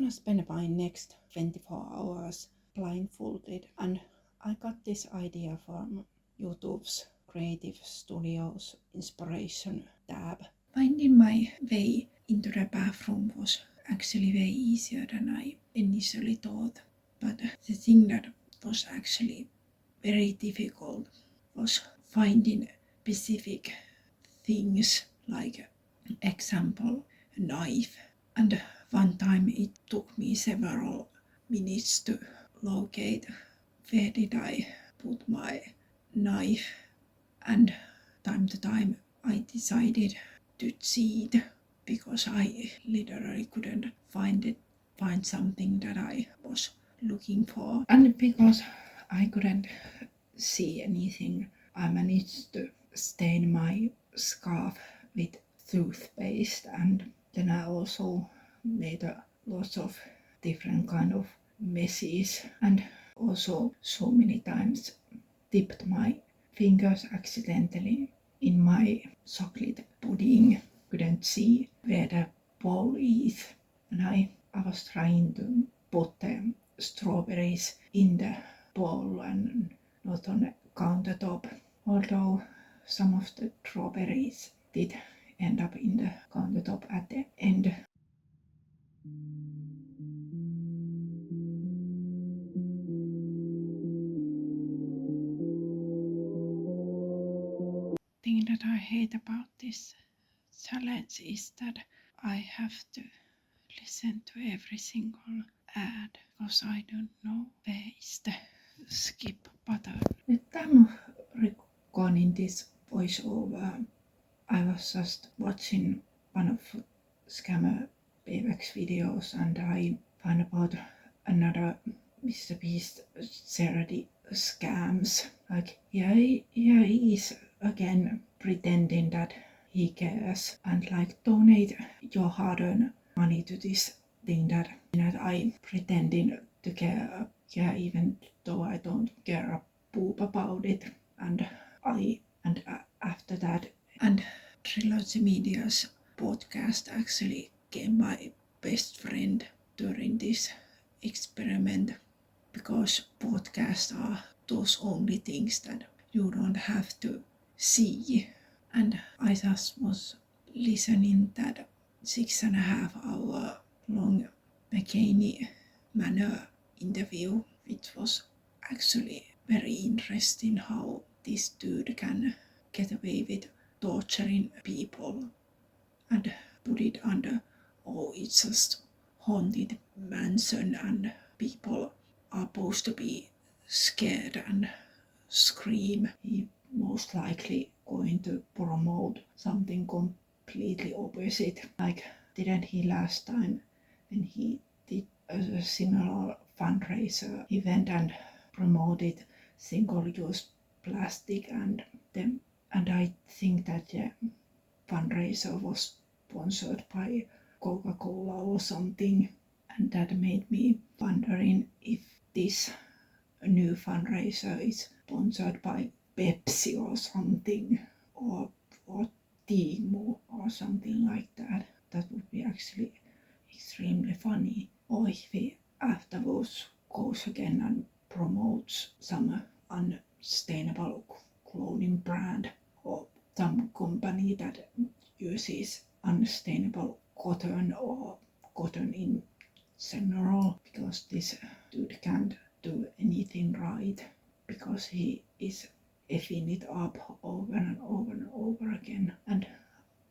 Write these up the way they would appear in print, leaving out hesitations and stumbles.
gonna spend my next 24 hours blindfolded, and I got this idea from YouTube's Creative Studios Inspiration tab. Finding my way into the bathroom was actually way easier than I initially thought, but the thing that was actually very difficult was finding specific things, like example a knife, and one time it took me several minutes to locate where did I put my knife, and time to time I decided to cheat because I literally couldn't find something that I was looking for, and because I couldn't see anything, I managed to stain my scarf with toothpaste, and then I also made a lot of different kind of messes, and also so many times dipped my fingers accidentally in my chocolate pudding. Couldn't see where the bowl is, and I was trying to put the strawberries in the bowl and not on the countertop, although some of the strawberries did end up in the countertop at the end. The thing that I hate about this challenge is that I have to listen to every single ad because I don't know where is the skip button. At the time of recording this voiceover, I was just watching one of scammer paybacks videos, and I found about another Mr. Beast charity scams. Like, he is again pretending that he cares, and like donate your hard-earned money to this thing that I pretending to care, even though I don't care a poop about it. And after that, and Trilogy Media's podcast actually became my best friend during this experiment, because podcasts are those only things that you don't have to see. And I just was listening that 6.5 hour long McCaney Manor interview, which was actually very interesting how this dude can get away with torturing people and put it under, oh, it's just haunted mansion and people are supposed to be scared and scream. He most likely going to promote something completely opposite. Like, didn't he last time when he did a similar fundraiser event and promoted single-use plastic, and I think that the fundraiser was sponsored by Coca-Cola or something, and that made me wondering if this new fundraiser is sponsored by Pepsi or something, or Timo or something like that. That would be actually extremely funny. Or if he afterwards goes again and promotes some unsustainable clothing brand or some company that uses unsustainable cotton or cotton in general, because this dude can't do anything right, because he is effing it up over and over and over again. And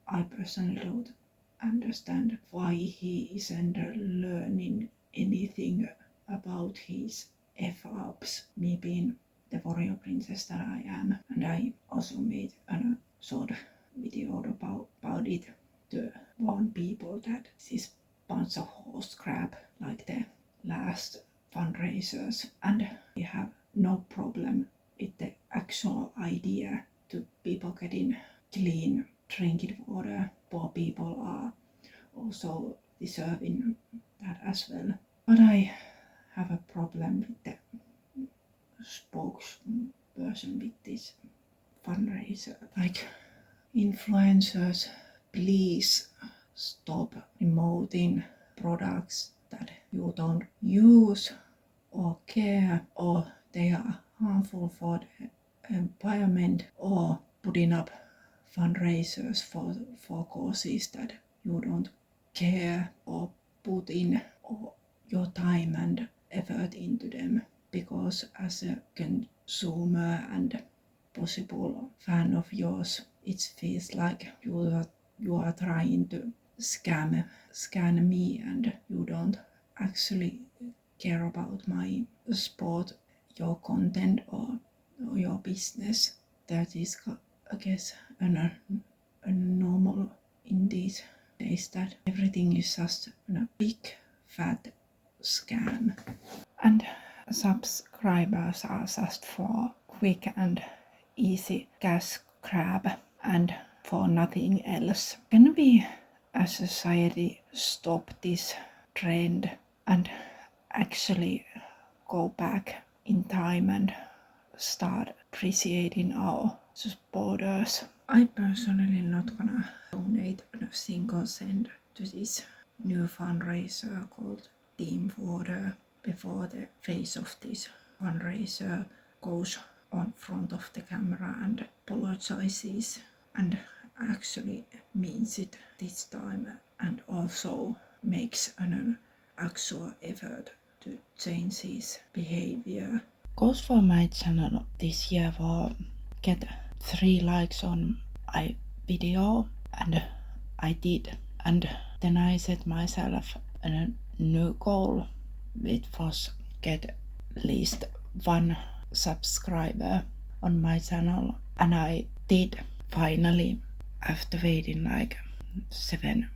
I personally don't understand why he isn't learning anything about his F-ups, me being the warrior princess that I am. And I also made a short video about it to warn people that this is bunch of horse crap like the last fundraisers, and we have no problem with the actual idea to people getting clean drinking water. Poor people are also deserving that as well. But I have a problem with the spokesperson with this fundraiser. Like, influencers, please stop promoting products that you don't use or care, or they are harmful for the environment, or putting up fundraisers for causes that you don't care or put in or your time and effort into them, because as a consumer and possible fan of yours, it feels like you are trying to scam me, and you don't actually care about my sport, your content, or your business. That is, I guess, a normal in these days, that everything is just a big fat scam. And subscribers are just for quick and easy cash grab and for nothing else. Can we as a society stop this trend and actually go back in time and start appreciating our supporters? I personally not gonna donate a single cent to this new fundraiser called Team Water before the face of this fundraiser goes on front of the camera and apologizes and actually means it this time, and also makes an actual effort to change his behavior. Goals for my channel this year were get 3 likes on my video, and I did. And then I set myself a new goal, which was get at least 1 subscriber on my channel, and I did finally, after waiting like 7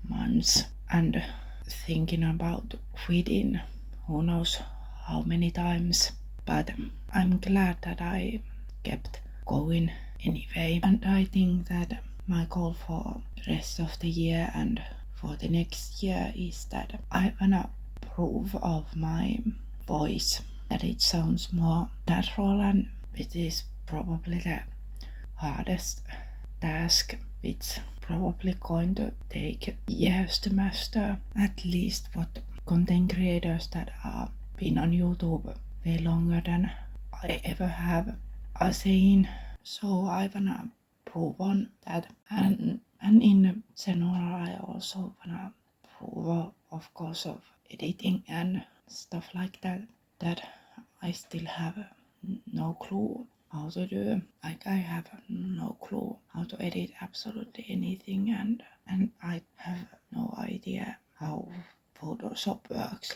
months and thinking about quitting who knows how many times, but I'm glad that I kept going anyway. And I think that my goal for the rest of the year and for the next year is that I wanna prove of my voice that it sounds more natural, and it is probably the hardest task, which probably going to take years to master, at least what content creators that are been on YouTube way longer than I ever have are saying. So I wanna prove on that, and in general I also wanna prove, of course, of editing and stuff like that, that I still have no clue how to do. Like I have no clue how to edit absolutely anything, and I have no idea how Photoshop works,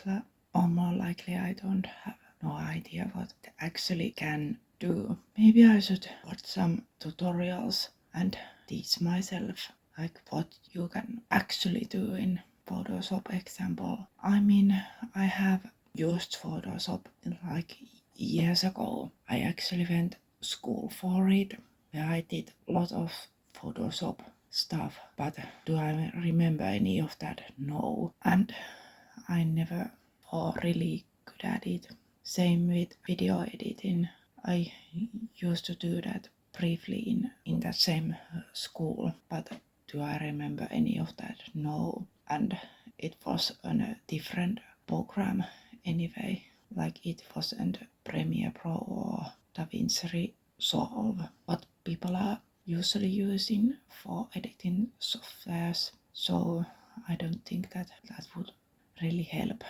or more likely I don't have no idea what it actually can do. Maybe I should watch some tutorials and teach myself like what you can actually do in Photoshop. Example, I mean, I have used Photoshop like years ago. I actually went school for it, where I did a lot of Photoshop stuff, but do I remember any of that? No, and I never was really good at it. Same with video editing. I used to do that briefly in that same school, but do I remember any of that? No, and it was a different program anyway. Like it wasn't Premiere Pro or DaVinci Resolve, what people are usually using for editing softwares. So I don't think that would really help.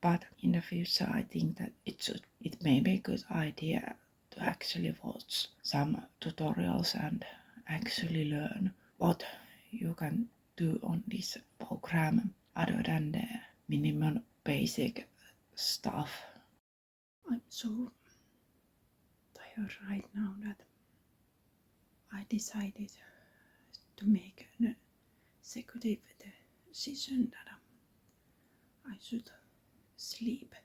But in the future I think that it may be a good idea to actually watch some tutorials and actually learn what you can do on this program other than the minimum basic stuff. I'm so tired right now that I decided to make an executive decision that I should sleep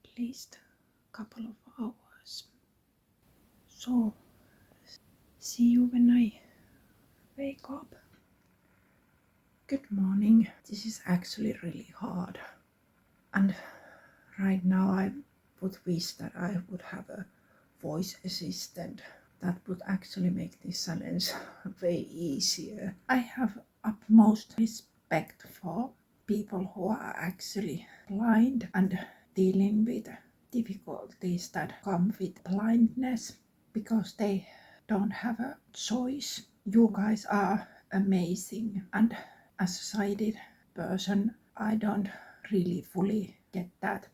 at least a couple of hours. So see you when I wake up. Good morning. This is actually really hard, and right now I would wish that I would have a voice assistant that would actually make this challenge way easier. I have utmost respect for people who are actually blind and dealing with difficulties that come with blindness because they don't have a choice. You guys are amazing, and as a sighted person, I don't really fully get that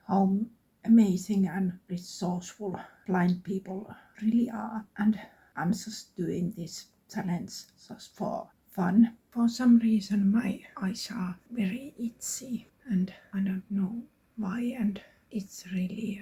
how amazing and resourceful blind people really are. And I'm just doing this challenge just for fun. For some reason my eyes are very itchy and I don't know why, and it's really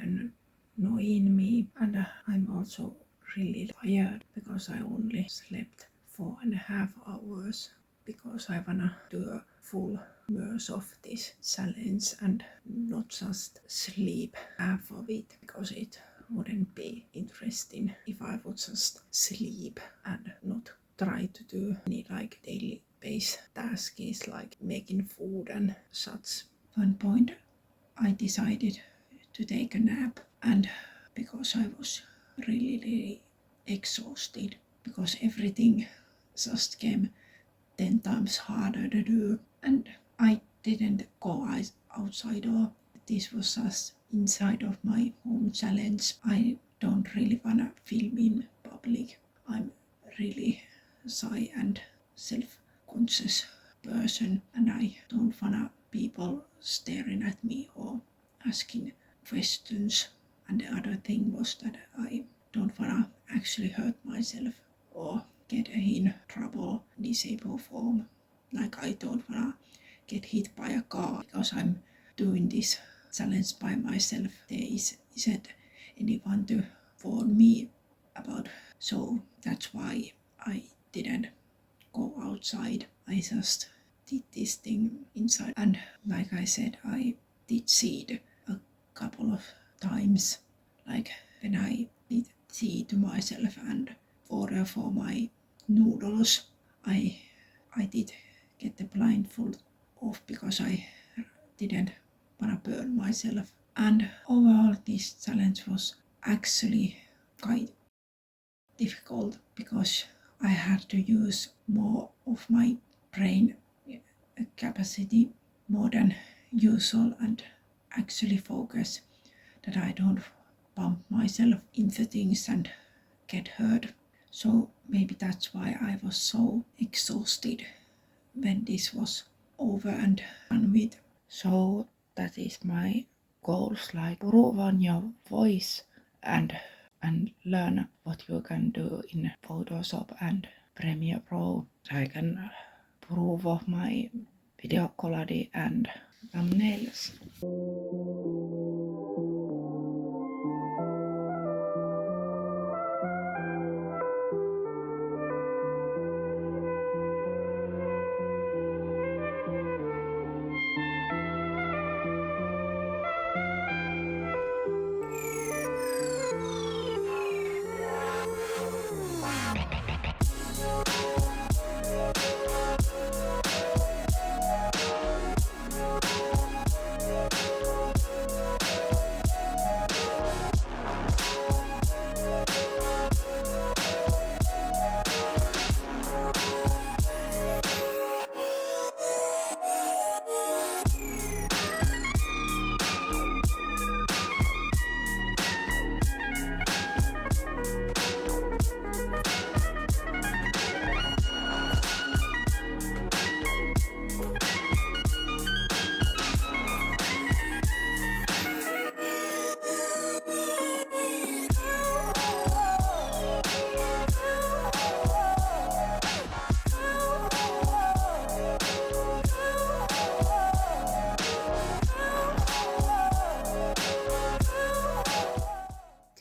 annoying me, and I'm also really tired because I only slept 4.5 hours because I wanna do a full verse of this challenge and not just sleep half of it, because it wouldn't be interesting if I would just sleep and not try to do any like daily base tasks like making food and such. One point I decided to take a nap, and because I was really exhausted because everything just came 10 times harder to do, and I didn't go outside, or this was just inside of my home challenge. I don't really wanna film in public. I'm really shy and self-conscious person, and I don't wanna people staring at me or asking questions. And the other thing was that I don't wanna actually hurt myself or get in trouble, disabled form. Like I don't wanna get hit by a car because I'm doing this challenge by myself. There isn't anyone to warn me about. So that's why I didn't go outside. I just did this thing inside. And like I said, I did seed a couple of times. Like when I did seed to myself and order for my noodles, I did get the blindfold off because I didn't wanna burn myself. And overall this challenge was actually quite difficult because I had to use more of my brain capacity more than usual and actually focus that I don't bump myself into things and get hurt. So maybe that's why I was so exhausted when this was over and done with. So that is my goals, like improve on your voice and learn what you can do in Photoshop and Premiere Pro. I can prove of my video quality and thumbnails.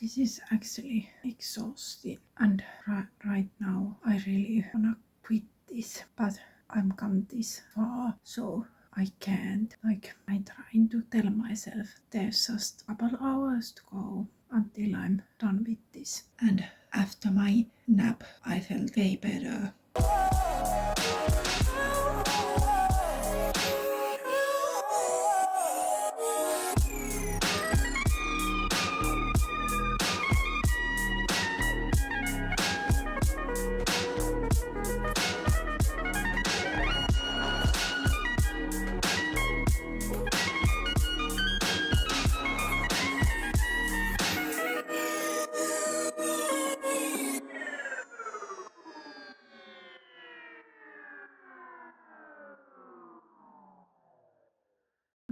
This is actually exhausting, and right now I really wanna quit this, but I'm come this far, so I can't. Like I'm trying to tell myself there's just a couple hours to go until I'm done with this. And after my nap I felt way better.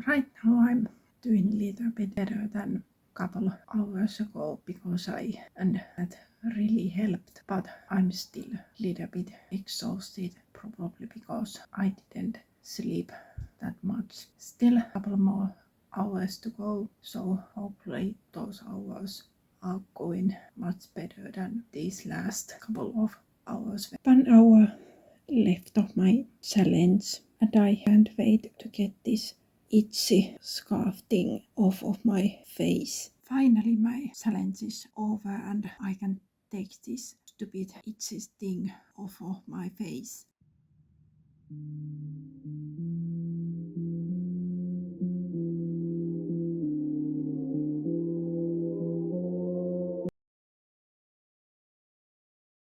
right now I'm doing a little bit better than couple hours ago because and that really helped, but I'm still a little bit exhausted, probably because I didn't sleep that much. Still a couple more hours to go, so hopefully those hours are going much better than these last couple of hours. 1 hour left of my challenge, and I can't wait to get this itchy scarf thing off of my face. Finally my challenge is over and I can take this stupid itchy thing off of my face.